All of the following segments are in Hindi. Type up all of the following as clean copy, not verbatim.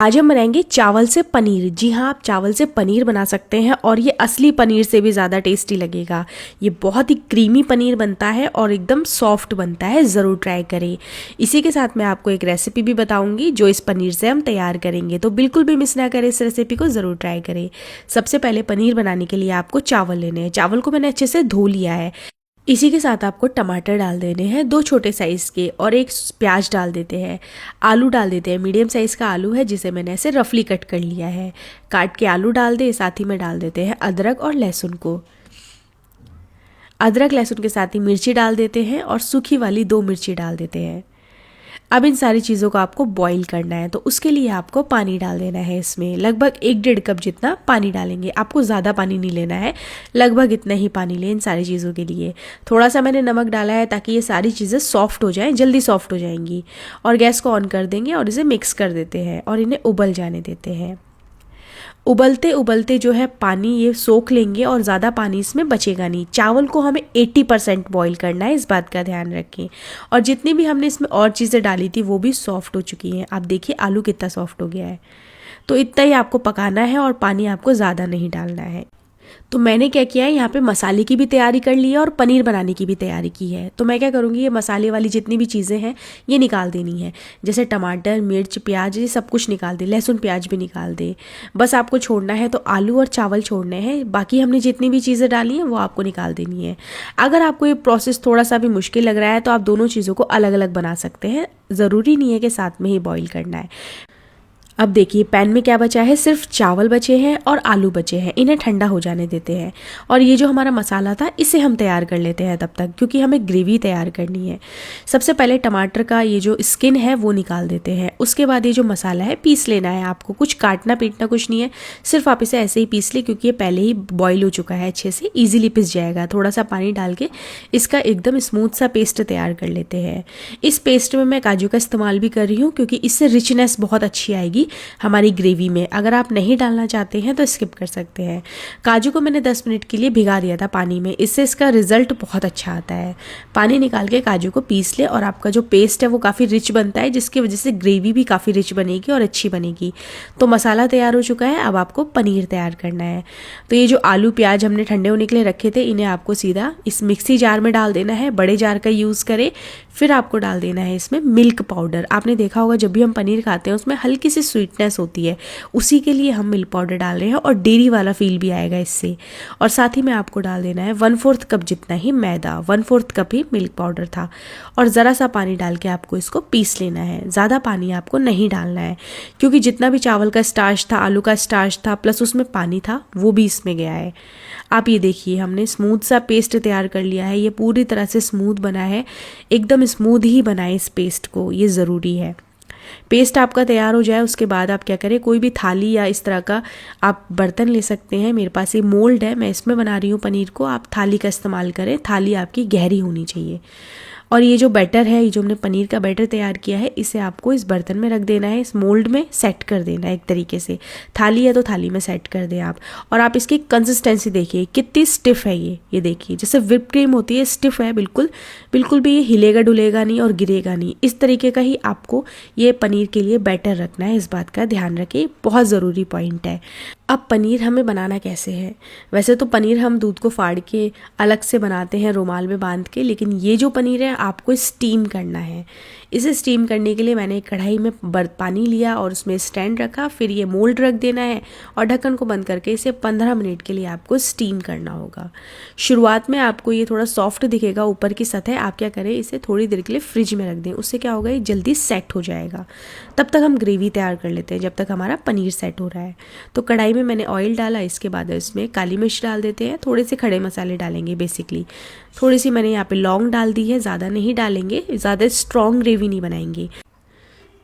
आज हम बनाएंगे चावल से पनीर। जी हाँ, आप चावल से पनीर बना सकते हैं और ये असली पनीर से भी ज़्यादा टेस्टी लगेगा। ये बहुत ही क्रीमी पनीर बनता है और एकदम सॉफ्ट बनता है, ज़रूर ट्राई करें। इसी के साथ मैं आपको एक रेसिपी भी बताऊंगी जो इस पनीर से हम तैयार करेंगे, तो बिल्कुल भी मिस ना करें, इस रेसिपी को ज़रूर ट्राई करें। सबसे पहले पनीर बनाने के लिए आपको चावल लेने हैं। चावल को मैंने अच्छे से धो लिया है। इसी के साथ आपको टमाटर डाल देने हैं 2 छोटे साइज़ के, और एक प्याज डाल देते हैं। आलू डाल देते हैं, मीडियम साइज़ का आलू है जिसे मैंने ऐसे रफली कट कर लिया है। काट के आलू डाल दे, साथ ही में डाल देते हैं अदरक और लहसुन को। अदरक लहसुन के साथ ही मिर्ची डाल देते हैं और सूखी वाली 2 मिर्ची डाल देते हैं। अब इन सारी चीज़ों को आपको बॉईल करना है, तो उसके लिए आपको पानी डाल देना है। इसमें लगभग 1-1.5 कप जितना पानी डालेंगे। आपको ज़्यादा पानी नहीं लेना है, लगभग इतना ही पानी लें इन सारी चीज़ों के लिए। थोड़ा सा मैंने नमक डाला है ताकि ये सारी चीज़ें सॉफ्ट हो जाएं, जल्दी सॉफ्ट हो जाएंगी। और गैस को ऑन कर देंगे और इसे मिक्स कर देते हैं और इन्हें उबल जाने देते हैं। उबलते उबलते जो है पानी ये सोख लेंगे और ज़्यादा पानी इसमें बचेगा नहीं। चावल को हमें 80% बॉईल करना है, इस बात का ध्यान रखें। और जितनी भी हमने इसमें और चीज़ें डाली थी वो भी सॉफ्ट हो चुकी हैं। आप देखिए आलू कितना सॉफ्ट हो गया है। तो इतना ही आपको पकाना है और पानी आपको ज़्यादा नहीं डालना है। तो मैंने क्या किया है, यहाँ पे मसाले की भी तैयारी कर ली है और पनीर बनाने की भी तैयारी की है। तो मैं क्या करूँगी, ये मसाले वाली जितनी भी चीज़ें हैं ये निकाल देनी है। जैसे टमाटर, मिर्च, प्याज, ये सब कुछ निकाल दे, लहसुन प्याज भी निकाल दे। बस आपको छोड़ना है तो आलू और चावल छोड़ने हैं, बाकी हमने जितनी भी चीज़ें डाली हैं वो आपको निकाल देनी है। अगर आपको ये प्रोसेस थोड़ा सा भी मुश्किल लग रहा है तो आप दोनों चीज़ों को अलग अलग बना सकते हैं, ज़रूरी नहीं है कि साथ में ही बॉईल करना है। अब देखिए पैन में क्या बचा है, सिर्फ चावल बचे हैं और आलू बचे हैं। इन्हें ठंडा हो जाने देते हैं और ये जो हमारा मसाला था इसे हम तैयार कर लेते हैं तब तक, क्योंकि हमें ग्रेवी तैयार करनी है। सबसे पहले टमाटर का ये जो स्किन है वो निकाल देते हैं। उसके बाद ये जो मसाला है पीस लेना है आपको। कुछ काटना पीटना कुछ नहीं है, सिर्फ आप इसे ऐसे ही पीस ले, क्योंकि ये पहले ही बॉईल हो चुका है, अच्छे से ईजिली पिस जाएगा। थोड़ा सा पानी डाल के इसका एकदम स्मूथ सा पेस्ट तैयार कर लेते हैं। इस पेस्ट में मैं काजू का इस्तेमाल भी कर रही हूँ, क्योंकि इससे रिचनेस बहुत अच्छी आएगी हमारी ग्रेवी में। अगर आप नहीं डालना चाहते हैं तो स्किप कर सकते हैं। काजू को मैंने 10 मिनट के लिए भिगा दिया था पानी में, इससे इसका रिजल्ट बहुत अच्छा आता है। पानी निकाल के काजू को पीस ले और आपका जो पेस्ट है वो काफ़ी रिच बनता है, जिसकी वजह से ग्रेवी भी काफ़ी रिच बनेगी और अच्छी बनेगी। तो मसाला तैयार हो चुका है, अब आपको पनीर तैयार करना है। तो ये जो आलू प्याज हमने ठंडे होने के लिए रखे थे, इन्हें आपको सीधा इस मिक्सी जार में डाल देना है। बड़े जार का यूज़ करें। फिर आपको डाल देना है इसमें मिल्क पाउडर। आपने देखा होगा जब भी हम पनीर खाते हैं उसमें हल्की सी स्वीटनेस होती है, उसी के लिए हम मिल्क पाउडर डाल रहे हैं और डेयरी वाला फील भी आएगा इससे। और साथ ही में आपको डाल देना है 1/4 कप जितना ही मैदा, 1/4 कप ही मिल्क पाउडर था, और ज़रा सा पानी डाल के आपको इसको पीस लेना है। ज़्यादा पानी आपको नहीं डालना है, क्योंकि जितना भी चावल का स्टार्च था, आलू का स्टार्च था, प्लस उसमें पानी था, वो भी इसमें गया है। आप ये देखिए हमने स्मूथ सा पेस्ट तैयार कर लिया है। ये पूरी तरह से स्मूथ बना है, एकदम स्मूथ ही बनाए इस पेस्ट को, ये ज़रूरी है। पेस्ट आपका तैयार हो जाए उसके बाद आप क्या करें, कोई भी थाली या इस तरह का आप बर्तन ले सकते हैं। मेरे पास ये मोल्ड है, मैं इसमें बना रही हूँ पनीर को। आप थाली का इस्तेमाल करें, थाली आपकी गहरी होनी चाहिए। और ये जो बैटर है, ये जो हमने पनीर का बैटर तैयार किया है, इसे आपको इस बर्तन में रख देना है, इस मोल्ड में सेट कर देना है एक तरीके से। थाली है तो थाली में सेट कर दें आप। और आप इसकी कंसिस्टेंसी देखिए कितनी स्टिफ है ये देखिए जैसे व्हिप क्रीम होती है, स्टिफ है बिल्कुल। बिल्कुल भी ये हिलेगा डुलेगा नहीं और गिरेगा नहीं। इस तरीके का ही आपको ये पनीर के लिए बैटर रखना है, इस बात का ध्यान रखिए, बहुत ज़रूरी पॉइंट है। अब पनीर हमें बनाना कैसे है, वैसे तो पनीर हम दूध को फाड़ के अलग से बनाते हैं रुमाल में बांध के, लेकिन ये जो पनीर है आपको स्टीम करना है। इसे स्टीम करने के लिए मैंने एक कढ़ाई में पानी लिया और उसमें स्टैंड रखा, फिर ये मोल्ड रख देना है और ढक्कन को बंद करके इसे 15 मिनट के लिए आपको स्टीम करना होगा। शुरुआत में आपको ये थोड़ा सॉफ्ट दिखेगा ऊपर की सतह, आप क्या करें इसे थोड़ी देर के लिए फ्रिज में रख दें, उससे क्या होगा ये जल्दी सेट हो जाएगा। तब तक हम ग्रेवी तैयार कर लेते हैं जब तक हमारा पनीर सेट हो रहा है। तो कढ़ाई में मैंने ऑयल डाला, इसके बाद इसमें काली मिर्च डाल देते हैं, थोड़े से खड़े मसाले डालेंगे बेसिकली। थोड़ी सी मैंने यहाँ पे लौंग डाल दी है, ज़्यादा नहीं डालेंगे, ज़्यादा स्ट्रॉन्ग ग्रेवी नहीं बनाएंगे।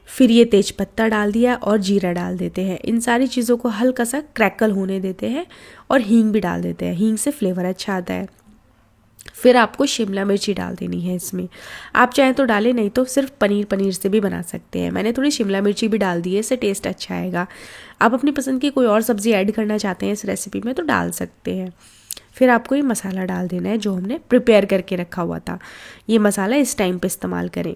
फिर ये तेज पत्ता डाल दिया और जीरा डाल देते हैं। इन सारी चीज़ों को हल्का सा क्रैकल होने देते हैं और हींग भी डाल देते हैं, हींग से फ्लेवर अच्छा आता है। फिर आपको शिमला मिर्ची डाल देनी है इसमें, आप चाहें तो डालें, नहीं तो सिर्फ पनीर से भी बना सकते हैं। मैंने थोड़ी शिमला मिर्ची भी डाल दी है, इससे टेस्ट अच्छा आएगा। आप अपनी पसंद की कोई और सब्ज़ी ऐड करना चाहते हैं इस रेसिपी में तो डाल सकते हैं। फिर आपको ये मसाला डाल देना है जो हमने प्रिपेयर करके रखा हुआ था, ये मसाला इस टाइम पे इस्तेमाल करें।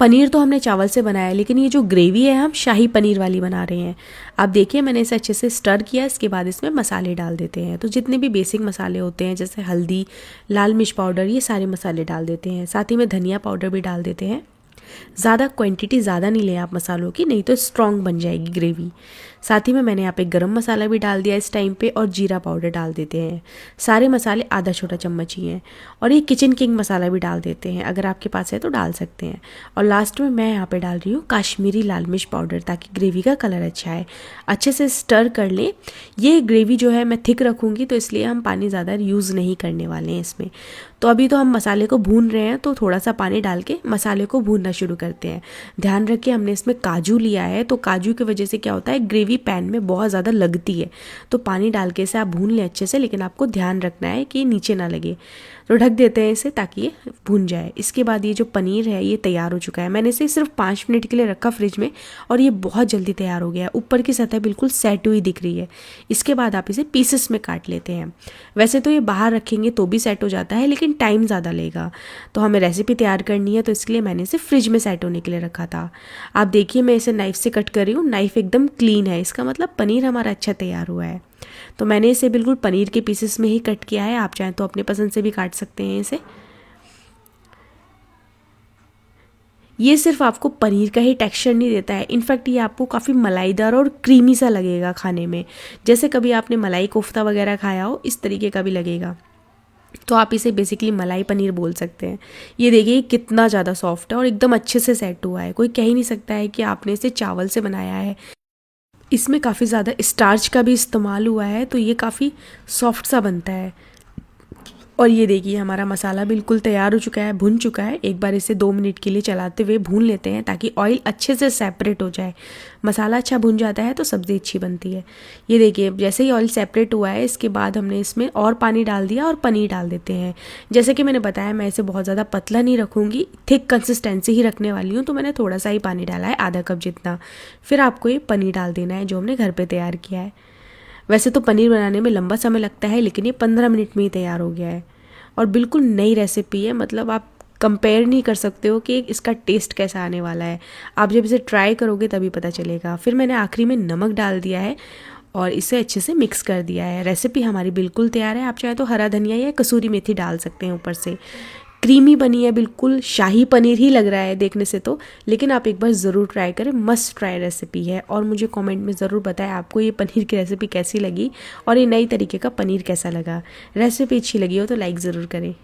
पनीर तो हमने चावल से बनाया है, लेकिन ये जो ग्रेवी है हम शाही पनीर वाली बना रहे हैं। आप देखिए मैंने इसे अच्छे से स्टर किया, इसके बाद इसमें मसाले डाल देते हैं। तो जितने भी बेसिक मसाले होते हैं जैसे हल्दी, लाल मिर्च पाउडर, ये सारे मसाले डाल देते हैं। साथ ही में धनिया पाउडर भी डाल देते हैं। ज़्यादा क्वांटिटी ज़्यादा नहीं लें आप मसालों की, नहीं तो स्ट्रॉन्ग बन जाएगी ग्रेवी। साथ ही में मैंने यहाँ पे गरम मसाला भी डाल दिया इस टाइम पे, और जीरा पाउडर डाल देते हैं। सारे मसाले आधा छोटा चम्मच ही हैं। और ये किचन किंग मसाला भी डाल देते हैं, अगर आपके पास है तो डाल सकते हैं। और लास्ट में मैं यहाँ पे डाल रही हूँ काश्मीरी लाल मिर्च पाउडर, ताकि ग्रेवी का कलर अच्छा है। अच्छे से स्टर कर लें। ये ग्रेवी जो है मैं थिक रखूँगी, तो इसलिए हम पानी ज़्यादा यूज़ नहीं करने वाले हैं इसमें। तो अभी तो हम मसाले को भून रहे हैं, तो थोड़ा सा पानी डाल के मसाले को भूनना शुरू करते हैं। ध्यान रखिए हमने इसमें काजू लिया है, तो काजू की वजह से क्या होता है, ग्रेवी पैन में बहुत ज़्यादा लगती है। तो पानी डाल के इसे आप भून लें अच्छे से, लेकिन आपको ध्यान रखना है कि नीचे ना लगे। तो ढक देते हैं इसे ताकि ये भून जाए। इसके बाद ये जो पनीर है ये तैयार हो चुका है। मैंने इसे सिर्फ 5 मिनट के लिए रखा फ्रिज में, और ये बहुत जल्दी तैयार हो गया है। ऊपर की सतह बिल्कुल सेट हुई दिख रही है। इसके बाद आप इसे पीसेस में काट लेते हैं। वैसे तो ये बाहर रखेंगे तो भी सेट हो जाता है, लेकिन टाइम ज़्यादा लेगा। तो हमें रेसिपी तैयार करनी है, तो इसके लिए मैंने इसे फ्रिज में सेट होने के लिए रखा था। आप देखिए मैं इसे नाइफ़ से कट कर रही हूँ। नाइफ़ एकदम क्लीन है, इसका मतलब पनीर हमारा अच्छा तैयार हुआ है। तो मैंने इसे बिल्कुल पनीर के पीसेस में ही कट किया है। आप चाहें तो अपने पसंद से भी काट सकते हैं इसे। ये सिर्फ आपको पनीर का ही टेक्सचर नहीं देता है, इनफैक्ट ये आपको काफ़ी मलाईदार और क्रीमी सा लगेगा खाने में। जैसे कभी आपने मलाई कोफ्ता वगैरह खाया हो, इस तरीके का भी लगेगा। तो आप इसे बेसिकली मलाई पनीर बोल सकते हैं। ये देखिए कितना ज़्यादा सॉफ्ट है और एकदम अच्छे से सेट हुआ है। कोई कह ही नहीं सकता है कि आपने इसे चावल से बनाया है। इसमें काफ़ी ज़्यादा स्टार्च का भी इस्तेमाल हुआ है, तो ये काफ़ी सॉफ्ट सा बनता है। और ये देखिए हमारा मसाला बिल्कुल तैयार हो चुका है, भुन चुका है। एक बार इसे 2 मिनट के लिए चलाते हुए भून लेते हैं, ताकि ऑयल अच्छे से सेपरेट हो जाए। मसाला अच्छा भुन जाता है तो सब्ज़ी अच्छी बनती है। ये देखिए जैसे ही ऑयल सेपरेट हुआ है, इसके बाद हमने इसमें और पानी डाल दिया और पनीर डाल देते हैं। जैसे कि मैंने बताया मैं इसे बहुत ज़्यादा पतला नहीं रखूँगी, थिक कंसिस्टेंसी ही रखने वाली हूँ, तो मैंने थोड़ा सा ही पानी डाला है, आधा कप जितना। फिर आपको ये पनीर डाल देना है जो हमने घर पर तैयार किया है। वैसे तो पनीर बनाने में लंबा समय लगता है, लेकिन ये 15 मिनट में ही तैयार हो गया है। और बिल्कुल नई रेसिपी है, मतलब आप कंपेयर नहीं कर सकते हो कि इसका टेस्ट कैसा आने वाला है। आप जब इसे ट्राई करोगे तभी पता चलेगा। फिर मैंने आखिरी में नमक डाल दिया है और इसे अच्छे से मिक्स कर दिया है। रेसिपी हमारी बिल्कुल तैयार है। आप चाहे तो हरा धनिया या कसूरी मेथी डाल सकते हैं ऊपर से। क्रीमी बनी है, बिल्कुल शाही पनीर ही लग रहा है देखने से तो, लेकिन आप एक बार ज़रूर ट्राई करें। मस्ट ट्राई रेसिपी है। और मुझे कमेंट में ज़रूर बताएं आपको ये पनीर की रेसिपी कैसी लगी और ये नई तरीके का पनीर कैसा लगा। रेसिपी अच्छी लगी हो तो लाइक ज़रूर करें।